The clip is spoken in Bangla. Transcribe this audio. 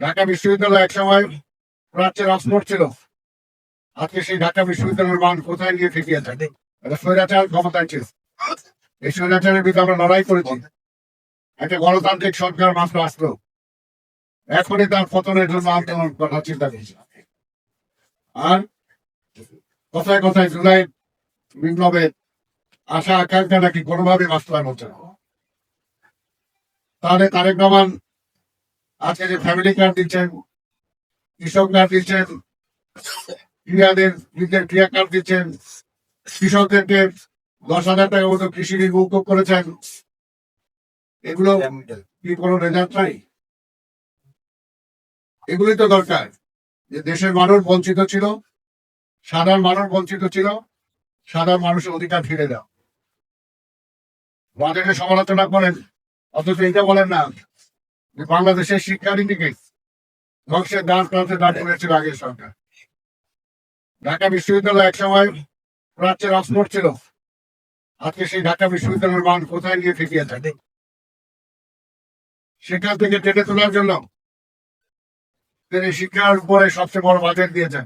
ঢাকা বিশ্ববিদ্যালয় একসময় প্রাচ্যের অক্সফোর্ড ছিল। আজকে সেই ঢাকা বিশ্ববিদ্যালয়ের মান কোথায় গিয়ে ঠেকিয়েছে? একটা স্বৈরাচার ক্ষমতায় ছিল। এই স্বৈরাচারের বিরুদ্ধে আমরা লড়াই করেছি। একটা গণতান্ত্রিক সরকার মাত্র আসলো, এখনই তার পতনের জন্য আন্দোলন করার চিন্তা করছে। আর কথায় কথায় জুলাই বিপ্লবের আশা আকাঙ্ক্ষা নাকি কোনোভাবে বাস্তবায়ন হচ্ছে না। তাহলে তারেক রহমান আজকে যে ফ্যামিলি কার্ড দিচ্ছেন, কৃষক কার্ড দিচ্ছেন, ক্রিয়াদের নিজের ক্রিয়া কার্ড দিচ্ছেন, কৃষকদেরকে 10,000 টাকা মতো কৃষি ঋণ মকুব করেছেন, এগুলো কি কোনো রেজাল্ট নাই? এগুলোই তো দরকার। যে দেশের মানুষ বঞ্চিত ছিল, সাধারণ মানুষ বঞ্চিত ছিল, সাধারণ মানুষের অধিকার ফিরে দাও। বাজেটের সমালোচনা করেন, অথচ এটা বলেন না যে বাংলাদেশের শিক্ষানীতিকে ধ্বংসের দ্বার প্রান্তে দাঁড় করেছিল আগের সরকার। ঢাকা বিশ্ববিদ্যালয় একসময় প্রাচ্যের অক্সফোর্ড ছিল। আজকে সেই ঢাকা বিশ্ববিদ্যালয়ের মান কোথায় গিয়ে ঠেকিয়েছে? সেখান থেকে টেনে তোলার জন্য তিনি শিক্ষার উপরে সবচেয়ে বড় বাজেট দিয়েছেন।